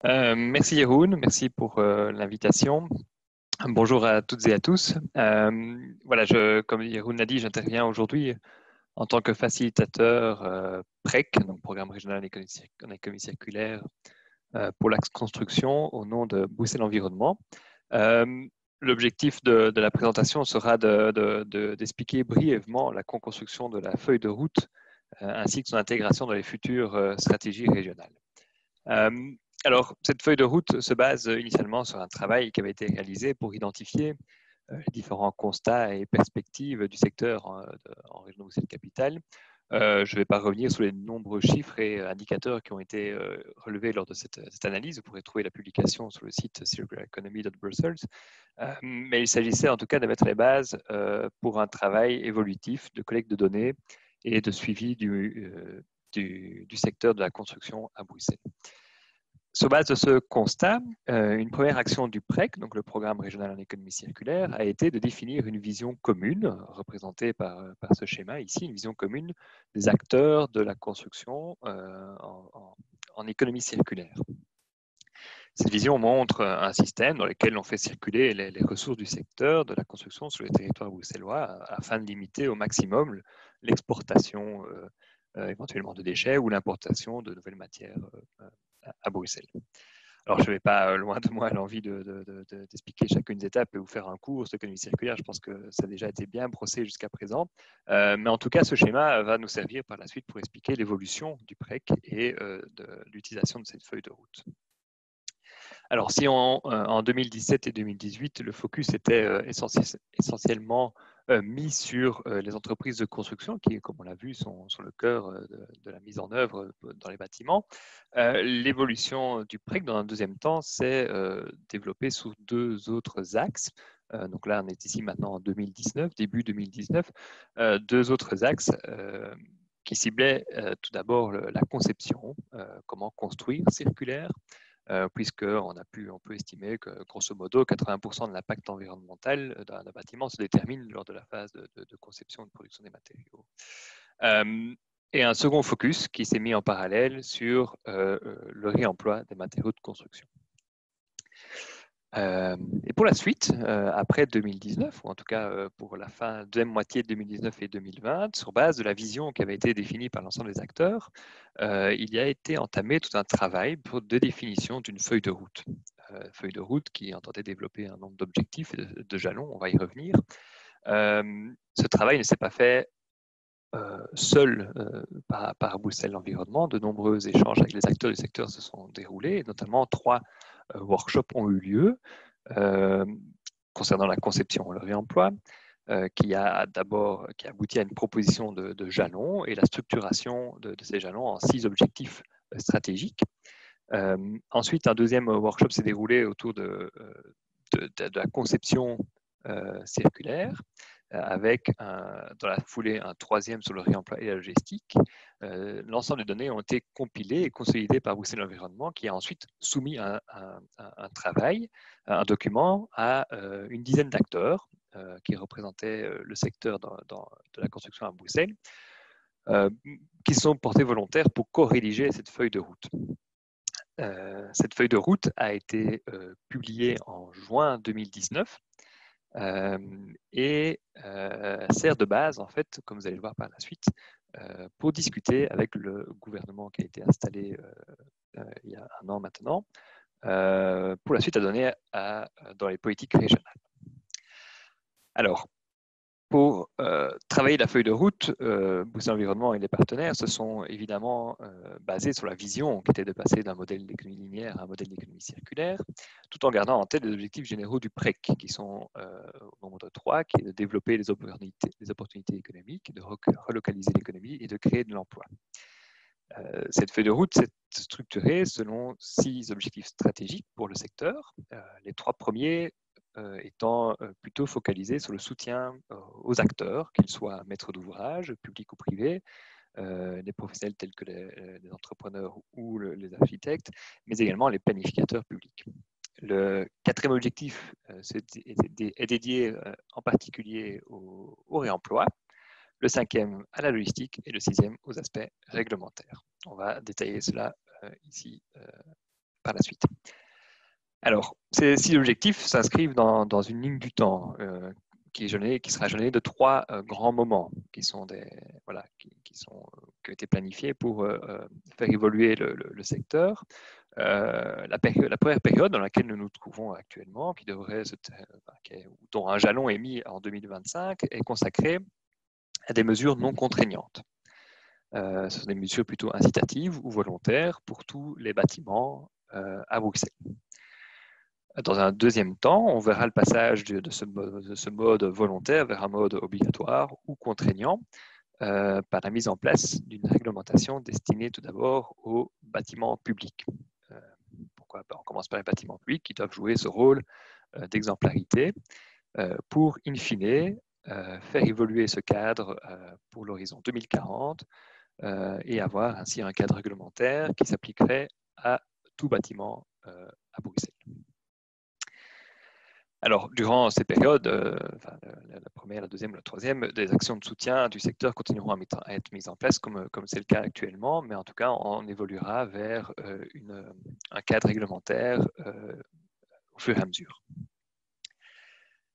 Merci Jeroen, merci pour l'invitation. Bonjour à toutes et à tous. Voilà, comme Jeroen l'a dit, j'interviens aujourd'hui en tant que facilitateur PREC, donc Programme régional en économie circulaire pour la construction au nom de Bruxelles Environnement. L'objectif de la présentation sera d'expliquer brièvement la co-construction de la feuille de route ainsi que son intégration dans les futures stratégies régionales. Alors, cette feuille de route se base initialement sur un travail qui avait été réalisé pour identifier les différents constats et perspectives du secteur en région Bruxelles-Capitale. Je ne vais pas revenir sur les nombreux chiffres et indicateurs qui ont été relevés lors de cette analyse. Vous pourrez trouver la publication sur le site circulareconomy.brussels. Mais il s'agissait en tout cas de mettre les bases pour un travail évolutif de collecte de données et de suivi du secteur de la construction à Bruxelles. Sur base de ce constat, une première action du PREC, donc le Programme régional en économie circulaire, a été de définir une vision commune, représentée par ce schéma ici, une vision commune des acteurs de la construction en économie circulaire. Cette vision montre un système dans lequel on fait circuler les ressources du secteur de la construction sur les territoires bruxellois afin de limiter au maximum l'exportation éventuellement de déchets ou l'importation de nouvelles matières à Bruxelles. Alors, je ne vais pas, loin de moi, l'envie d'expliquer chacune des étapes et vous faire un cours d'économie circulaire. Je pense que ça a déjà été bien brossé jusqu'à présent. Mais en tout cas, ce schéma va nous servir par la suite pour expliquer l'évolution du PREC et de l'utilisation de cette feuille de route. Alors, si en 2017 et 2018, le focus était essentiellement mis sur les entreprises de construction, qui, comme on l'a vu, sont le cœur de la mise en œuvre dans les bâtiments, l'évolution du PREC, dans un deuxième temps, s'est développée sous deux autres axes. Donc là, on est ici maintenant en 2019, début 2019, deux autres axes qui ciblaient tout d'abord la conception, comment construire circulaire, puisqu'on peut estimer que, grosso modo, 80% de l'impact environnemental d'un bâtiment se détermine lors de la phase de conception et de production des matériaux. Et un second focus qui s'est mis en parallèle sur le réemploi des matériaux de construction. Et pour la suite, après 2019, ou en tout cas pour la deuxième moitié de 2019 et 2020, sur base de la vision qui avait été définie par l'ensemble des acteurs, il y a été entamé tout un travail de définition d'une feuille de route. Feuille de route qui entendait développer un nombre d'objectifs et de jalons, on va y revenir. Ce travail ne s'est pas fait seul par Bruxelles Environnement. De nombreux échanges avec les acteurs du secteur se sont déroulés, et notamment 3 workshops ont eu lieu concernant la conception et le réemploi, qui a abouti à une proposition de jalons et la structuration de ces jalons en 6 objectifs stratégiques. Ensuite, un deuxième workshop s'est déroulé autour de la conception circulaire, avec dans la foulée un troisième sur le réemploi et la logistique. L'ensemble des données ont été compilées et consolidées par Bruxelles Environnement, qui a ensuite soumis un travail, un document à une dizaine d'acteurs qui représentaient le secteur de la construction à Bruxelles, qui sont portés volontaires pour co-rédiger cette feuille de route. Cette feuille de route a été publiée en juin 2019 et sert de base, en fait, comme vous allez le voir par la suite, pour discuter avec le gouvernement qui a été installé il y a un an maintenant, pour la suite à donner dans les politiques régionales. Alors, pour travailler la feuille de route, Bruxelles Environnement et les partenaires se sont évidemment basés sur la vision qui était de passer d'un modèle d'économie linéaire à un modèle d'économie circulaire, tout en gardant en tête les objectifs généraux du PREC, qui sont au nombre de 3, qui est de développer les opportunités économiques, de relocaliser l'économie et de créer de l'emploi. Cette feuille de route s'est structurée selon 6 objectifs stratégiques pour le secteur. Les 3 premiers étant plutôt focalisés sur le soutien aux acteurs, qu'ils soient maîtres d'ouvrage, publics ou privés, des professionnels tels que les entrepreneurs ou les architectes, mais également les planificateurs publics. Le 4e objectif est dédié en particulier au réemploi, le 5e à la logistique et le 6e aux aspects réglementaires. On va détailler cela ici par la suite. Alors, ces 6 objectifs s'inscrivent dans une ligne du temps qui sera jalonnée de 3 grands moments qui ont été planifiés pour faire évoluer le secteur. La première période dans laquelle nous nous trouvons actuellement, dont un jalon est mis en 2025, est consacrée à des mesures non contraignantes. Ce sont des mesures plutôt incitatives ou volontaires pour tous les bâtiments à Bruxelles. Dans un deuxième temps, on verra le passage de ce mode volontaire vers un mode obligatoire ou contraignant par la mise en place d'une réglementation destinée tout d'abord aux bâtiments publics. Pourquoi ? On commence par les bâtiments publics qui doivent jouer ce rôle d'exemplarité pour, in fine, faire évoluer ce cadre pour l'horizon 2040 et avoir ainsi un cadre réglementaire qui s'appliquerait à tout bâtiment à Bruxelles. Alors, durant ces périodes, la première, la deuxième, la troisième, des actions de soutien du secteur continueront à être mises en place, comme c'est le cas actuellement, mais en tout cas, on évoluera vers un cadre réglementaire au fur et à mesure.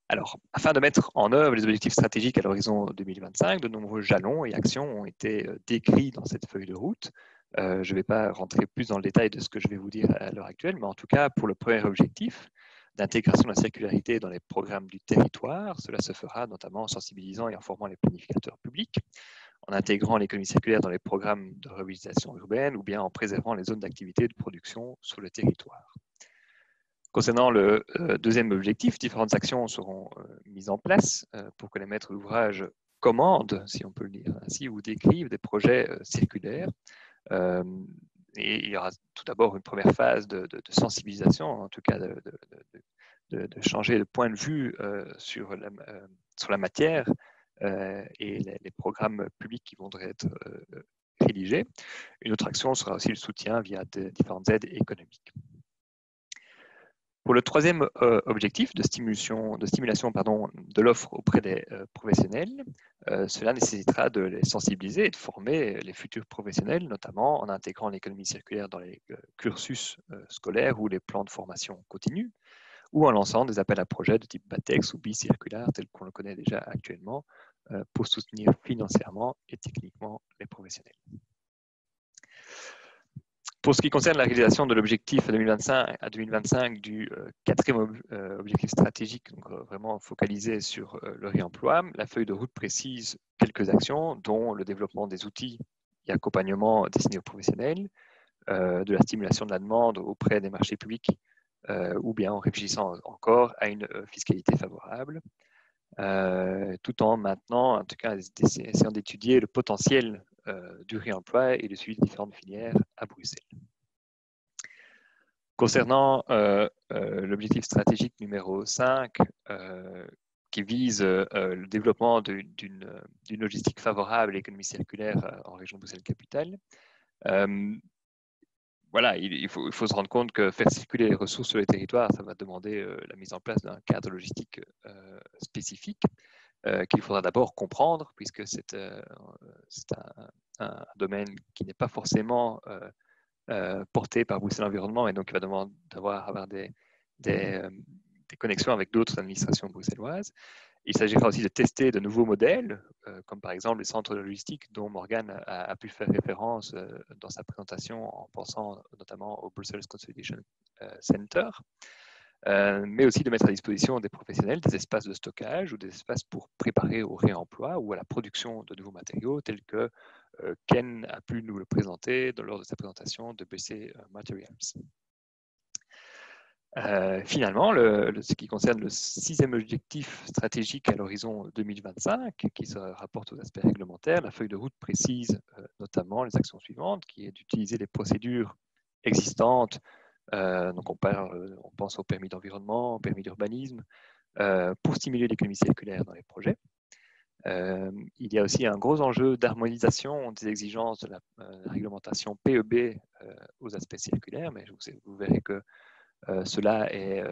Alors, afin de mettre en œuvre les objectifs stratégiques à l'horizon 2025, de nombreux jalons et actions ont été décrits dans cette feuille de route. Je ne vais pas rentrer plus dans le détail de ce que je vais vous dire à l'heure actuelle, mais en tout cas, pour le premier objectif, d'intégration de la circularité dans les programmes du territoire, cela se fera notamment en sensibilisant et en formant les planificateurs publics, en intégrant l'économie circulaire dans les programmes de revitalisation urbaine ou bien en préservant les zones d'activité de production sur le territoire. Concernant le deuxième objectif, différentes actions seront mises en place pour que les maîtres d'ouvrage commandent, si on peut le dire ainsi, ou décrivent des projets circulaires. Et il y aura tout d'abord une première phase de sensibilisation, en tout cas de changer de point de vue sur la matière et les programmes publics qui vont être rédigés. Une autre action sera aussi le soutien via différentes aides économiques. Pour le troisième objectif de stimulation de l'offre auprès des professionnels, cela nécessitera de les sensibiliser et de former les futurs professionnels, notamment en intégrant l'économie circulaire dans les cursus scolaires ou les plans de formation continue, ou en lançant des appels à projets de type BATEX ou bicirculaire, tel qu'on le connaît déjà actuellement, pour soutenir financièrement et techniquement les professionnels. Pour ce qui concerne la réalisation de l'objectif 2025 du quatrième objectif stratégique, donc vraiment focalisé sur le réemploi, la feuille de route précise quelques actions, dont le développement des outils et accompagnement destinés aux professionnels, de la stimulation de la demande auprès des marchés publics, ou bien en réfléchissant encore à une fiscalité favorable, tout en maintenant, en tout cas, essayant d'étudier le potentiel du réemploi et de suivi de différentes filières à Bruxelles. Concernant l'objectif stratégique numéro 5, qui vise le développement d'une logistique favorable à l'économie circulaire en région Bruxelles-Capitale, voilà, il faut se rendre compte que faire circuler les ressources sur les territoires, ça va demander la mise en place d'un cadre logistique spécifique qu'il faudra d'abord comprendre, puisque c'est un domaine qui n'est pas forcément porté par Bruxelles Environnement, et donc il va demander d'avoir des connexions avec d'autres administrations bruxelloises. Il s'agira aussi de tester de nouveaux modèles, comme par exemple les centres de logistique dont Morgane a pu faire référence dans sa présentation en pensant notamment au Brussels Consolidation Center, mais aussi de mettre à disposition des professionnels des espaces de stockage ou des espaces pour préparer au réemploi ou à la production de nouveaux matériaux tels que Ken a pu nous le présenter lors de sa présentation de BC Materials. Finalement, ce qui concerne le sixième objectif stratégique à l'horizon 2025, qui se rapporte aux aspects réglementaires, la feuille de route précise notamment les actions suivantes, qui est d'utiliser les procédures existantes. Donc on pense au permis d'environnement, au permis d'urbanisme, pour stimuler l'économie circulaire dans les projets. Il y a aussi un gros enjeu d'harmonisation des exigences de la réglementation PEB aux aspects circulaires, mais vous verrez que cela est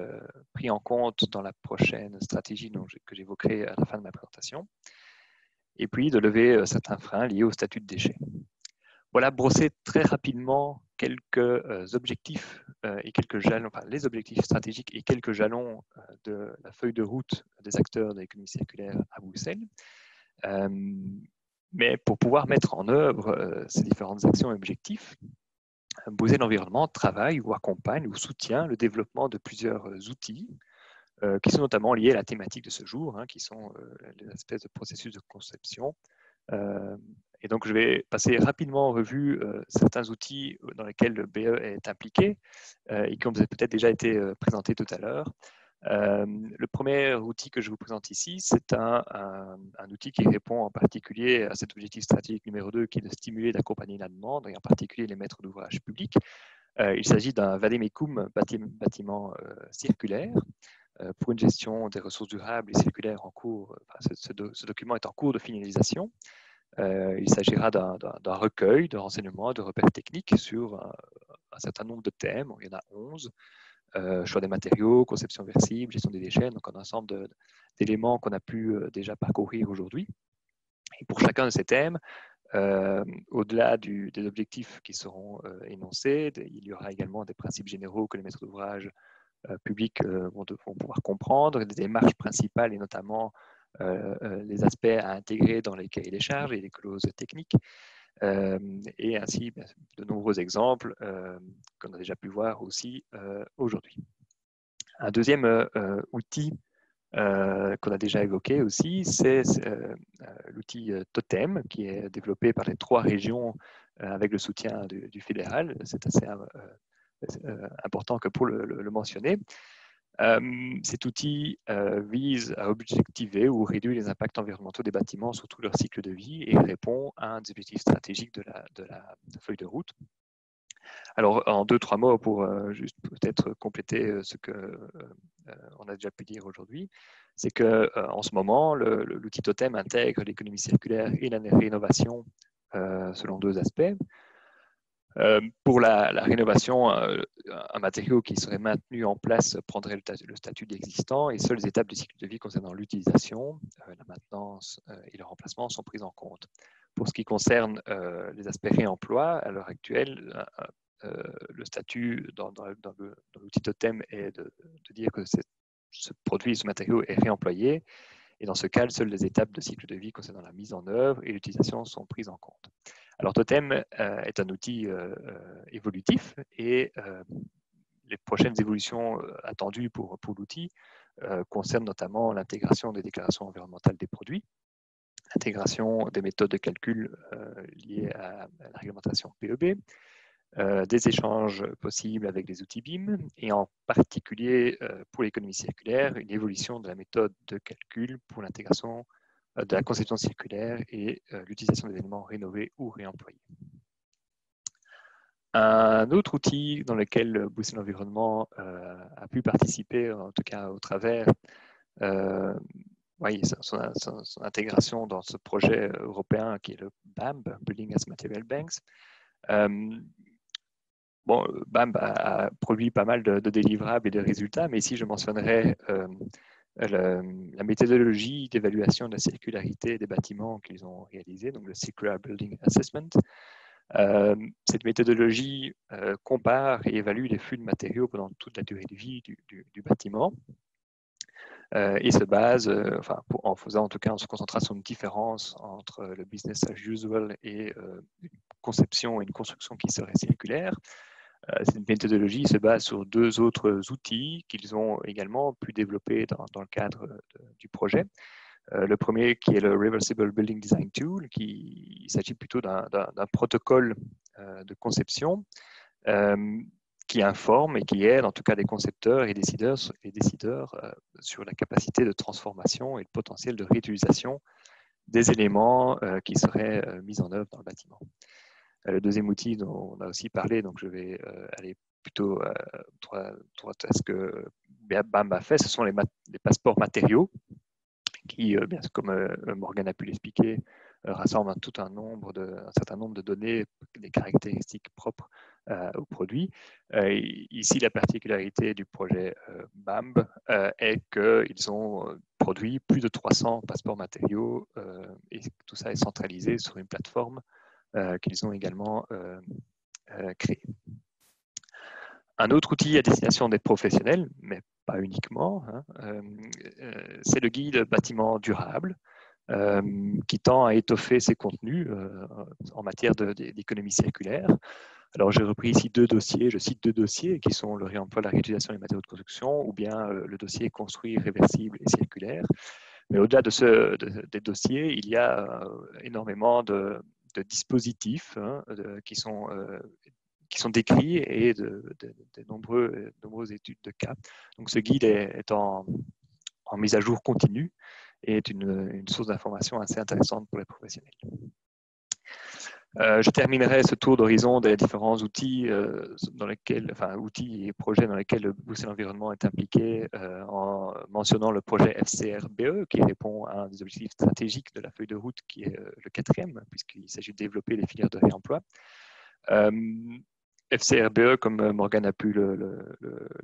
pris en compte dans la prochaine stratégie que j'évoquerai à la fin de ma présentation. Et puis de lever certains freins liés au statut de déchets. Voilà brossé très rapidement quelques objectifs et quelques jalons, enfin les objectifs stratégiques et quelques jalons de la feuille de route des acteurs de l'économie circulaire à Bruxelles. Mais pour pouvoir mettre en œuvre ces différentes actions et objectifs, Bruxelles Environnement travaille ou accompagne ou soutient le développement de plusieurs outils qui sont notamment liés à la thématique de ce jour, qui sont les aspects de processus de conception. Et donc, je vais passer rapidement en revue certains outils dans lesquels le BE est impliqué et qui ont peut-être déjà été présentés tout à l'heure. Le premier outil que je vous présente ici, c'est un outil qui répond en particulier à cet objectif stratégique numéro 2 qui est de stimuler et d'accompagner la demande, et en particulier les maîtres d'ouvrage publics. Il s'agit d'un vademecum bâtiment circulaire pour une gestion des ressources durables et circulaires en cours. Ce document est en cours de finalisation. Il s'agira d'un recueil de renseignements, de repères techniques sur un certain nombre de thèmes. Il y en a 11. Choix des matériaux, conception versible, gestion des déchets, donc un ensemble d'éléments qu'on a pu déjà parcourir aujourd'hui. Et pour chacun de ces thèmes, au-delà des objectifs qui seront énoncés, il y aura également des principes généraux que les maîtres d'ouvrage publics vont pouvoir comprendre, des démarches principales et notamment les aspects à intégrer dans les cahiers des charges et les clauses techniques. Et ainsi de nombreux exemples qu'on a déjà pu voir aussi aujourd'hui. Un deuxième outil qu'on a déjà évoqué aussi, c'est l'outil Totem qui est développé par les 3 régions avec le soutien du fédéral. C'est assez important que pour le mentionner. Cet outil vise à objectiver ou réduire les impacts environnementaux des bâtiments sur tout leur cycle de vie et répond à un des objectifs stratégiques de la feuille de route. Alors, en 2-3 mots, pour juste peut-être compléter ce qu'on a déjà pu dire aujourd'hui, c'est qu'en ce moment, l'outil Totem intègre l'économie circulaire et la rénovation selon 2 aspects. Pour la rénovation, un matériau qui serait maintenu en place prendrait le statut d'existant et seules les étapes du cycle de vie concernant l'utilisation, la maintenance et le remplacement sont prises en compte. Pour ce qui concerne les aspects réemploi, à l'heure actuelle, le statut dans l'outil Totem est de dire que ce produit, ce matériau est réemployé. Et dans ce cas, seules les étapes de cycle de vie concernant la mise en œuvre et l'utilisation sont prises en compte. Alors, Totem est un outil évolutif et les prochaines évolutions attendues pour l'outil concernent notamment l'intégration des déclarations environnementales des produits, l'intégration des méthodes de calcul liées à la réglementation PEB, des échanges possibles avec les outils BIM et en particulier pour l'économie circulaire, une évolution de la méthode de calcul pour l'intégration de la conception circulaire et l'utilisation des éléments rénovés ou réemployés. Un autre outil dans lequel Bruxelles Environnement a pu participer, en tout cas au travers son intégration dans ce projet européen qui est le BAMB, Building as Material Banks. Bon, BAMB a produit pas mal de délivrables et de résultats, mais ici je mentionnerai la méthodologie d'évaluation de la circularité des bâtiments qu'ils ont réalisé, donc le Circular Building Assessment. Cette méthodologie compare et évalue les flux de matériaux pendant toute la durée de vie du bâtiment et se base, en faisant en tout cas, en se concentrant sur une différence entre le business as usual et une conception et une construction qui serait circulaire. Cette méthodologie se base sur 2 autres outils qu'ils ont également pu développer dans le cadre du projet. Le premier qui est le Reversible Building Design Tool, il s'agit plutôt d'un protocole de conception qui informe et qui aide en tout cas des concepteurs et décideurs sur la capacité de transformation et le potentiel de réutilisation des éléments qui seraient mis en œuvre dans le bâtiment. Le deuxième outil dont on a aussi parlé, donc je vais aller plutôt droit à ce que BAMB a fait, ce sont les passeports matériaux qui, bien comme Morgane a pu l'expliquer, rassemblent un certain nombre de données, des caractéristiques propres au produit. Ici, la particularité du projet BAMB est qu'ils ont produit plus de 300 passeports matériaux et tout ça est centralisé sur une plateforme qu'ils ont également créés. Un autre outil à destination des professionnels, mais pas uniquement, c'est le guide bâtiment durable, qui tend à étoffer ses contenus en matière d'économie circulaire. Alors, j'ai repris ici je cite deux dossiers qui sont le réemploi, la réutilisation des matériaux de construction ou bien le dossier construire réversible et circulaire. Mais au-delà des dossiers, il y a énormément de dispositifs qui sont décrits et de nombreuses études de cas. Donc, ce guide est en mise à jour continue et est une source d'information assez intéressante pour les professionnels. Je terminerai ce tour d'horizon des différents outils, outils et projets dans lesquels Bruxelles Environnement est impliqué en mentionnant le projet FCRBE qui répond à un des objectifs stratégiques de la feuille de route qui est le 4e, puisqu'il s'agit de développer les filières de réemploi. FCRBE, comme Morgane a pu le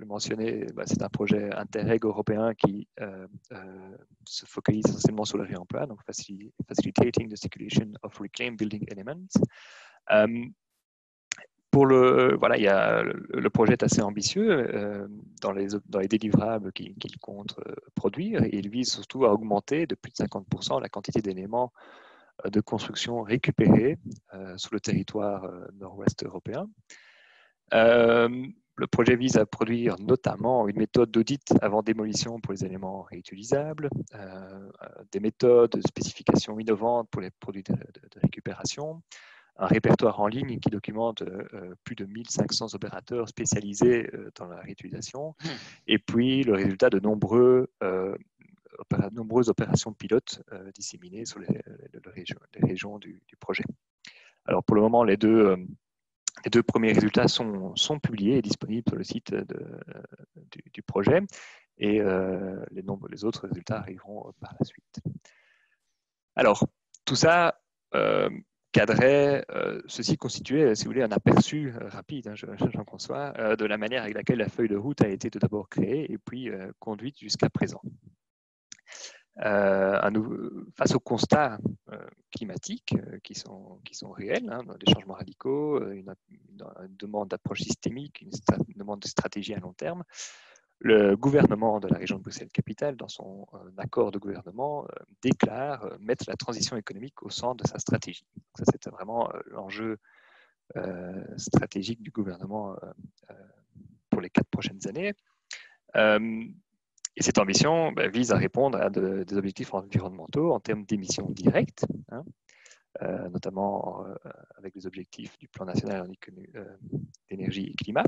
mentionner, c'est un projet Interreg européen qui se focalise essentiellement sur le réemploi, donc facilitating the circulation of reclaimed building elements. Le projet est assez ambitieux dans les délivrables qu'il compte produire, et il vise surtout à augmenter de plus de 50% la quantité d'éléments de construction récupérés sur le territoire nord-ouest européen. Le projet vise à produire notamment une méthode d'audit avant démolition pour les éléments réutilisables, des méthodes de spécification innovantes pour les produits de récupération, un répertoire en ligne qui documente plus de 1500 opérateurs spécialisés dans la réutilisation, et puis le résultat de nombreuses opérations pilotes disséminées sur les régions du projet. Alors pour le moment, les deux premiers résultats sont publiés et disponibles sur le site du projet, et les autres résultats arriveront par la suite. Alors, tout ça cadrait, ceci constituait, si vous voulez, un aperçu rapide, j'en conçois, de la manière avec laquelle la feuille de route a été tout d'abord créée et puis conduite jusqu'à présent. Face aux constats climatiques qui sont réels, des changements radicaux, une demande d'approche systémique, une demande de stratégie à long terme, le gouvernement de la région de Bruxelles-Capitale, dans son accord de gouvernement, déclare mettre la transition économique au centre de sa stratégie. Donc ça, c'était vraiment l'enjeu stratégique du gouvernement pour les 4 prochaines années. Et cette ambition vise à répondre à des objectifs environnementaux en termes d'émissions directes, notamment avec les objectifs du Plan national d'énergie et climat,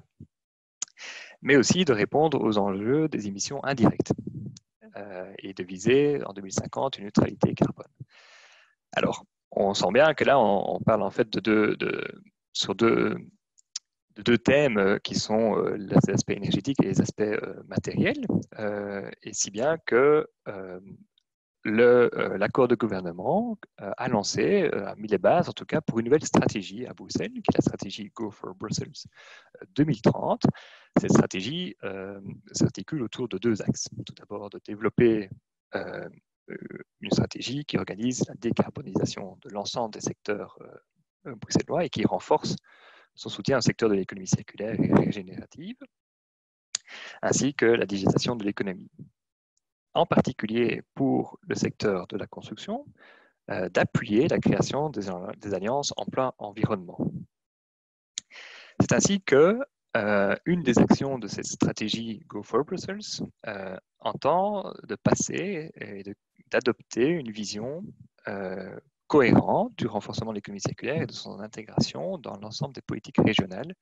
mais aussi de répondre aux enjeux des émissions indirectes et de viser en 2050 une neutralité carbone. Alors, on sent bien que là, on parle en fait sur deux thèmes qui sont les aspects énergétiques et les aspects matériels, et si bien que l'accord de gouvernement a mis les bases, en tout cas, pour une nouvelle stratégie à Bruxelles, qui est la stratégie Go for Brussels 2030. Cette stratégie s'articule autour de 2 axes. Tout d'abord, de développer une stratégie qui organise la décarbonisation de l'ensemble des secteurs bruxellois et qui renforce son soutien au secteur de l'économie circulaire et régénérative, ainsi que la digitalisation de l'économie. En particulier pour le secteur de la construction, d'appuyer la création des alliances emploi-environnement. C'est ainsi que une des actions de cette stratégie Go for Brussels entend de passer et d'adopter une vision cohérente du renforcement de l'économie circulaire et de son intégration dans l'ensemble des politiques régionales,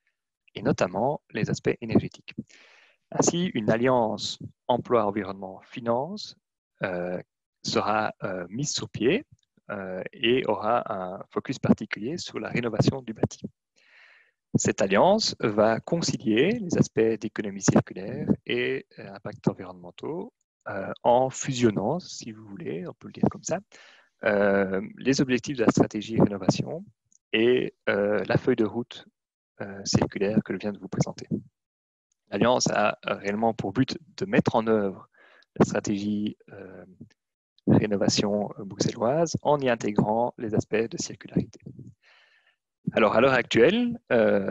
et notamment les aspects énergétiques. Ainsi, une alliance emploi-environnement-finance sera mise sur pied et aura un focus particulier sur la rénovation du bâti. Cette alliance va concilier les aspects d'économie circulaire et impacts environnementaux en fusionnant, si vous voulez, on peut le dire comme ça, les objectifs de la stratégie rénovation et la feuille de route circulaire que je viens de vous présenter. L'Alliance a réellement pour but de mettre en œuvre la stratégie rénovation bruxelloise en y intégrant les aspects de circularité. Alors, à l'heure actuelle,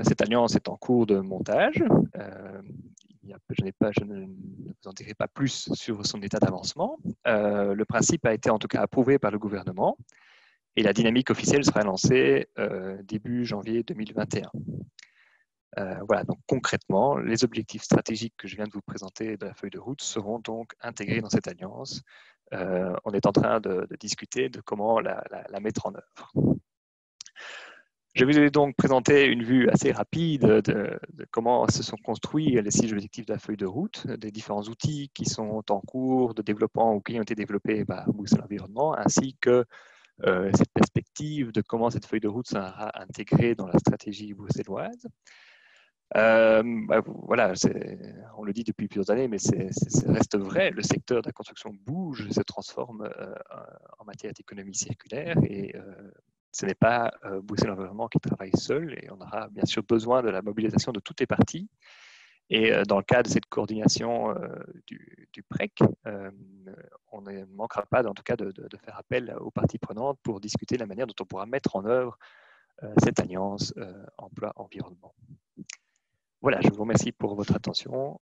cette alliance est en cours de montage. Je ne vous en dirai pas plus sur son état d'avancement. Le principe a été en tout cas approuvé par le gouvernement et la dynamique officielle sera lancée début janvier 2021. Voilà, donc concrètement, les objectifs stratégiques que je viens de vous présenter de la feuille de route seront donc intégrés dans cette alliance. On est en train de discuter de comment la mettre en œuvre. Je vous ai donc présenté une vue assez rapide de comment se sont construits les 6 objectifs de la feuille de route, des différents outils qui sont en cours de développement ou qui ont été développés par Bruxelles Environnement, ainsi que cette perspective de comment cette feuille de route sera intégrée dans la stratégie bruxelloise. Voilà, on le dit depuis plusieurs années, mais ça reste vrai. Le secteur de la construction bouge, se transforme en matière d'économie circulaire et ce n'est pas Bruxelles Environnement qui travaille seul et on aura bien sûr besoin de la mobilisation de toutes les parties. Et dans le cadre de cette coordination du PREC, on ne manquera pas en tout cas de faire appel aux parties prenantes pour discuter de la manière dont on pourra mettre en œuvre cette alliance emploi-environnement. Voilà, je vous remercie pour votre attention.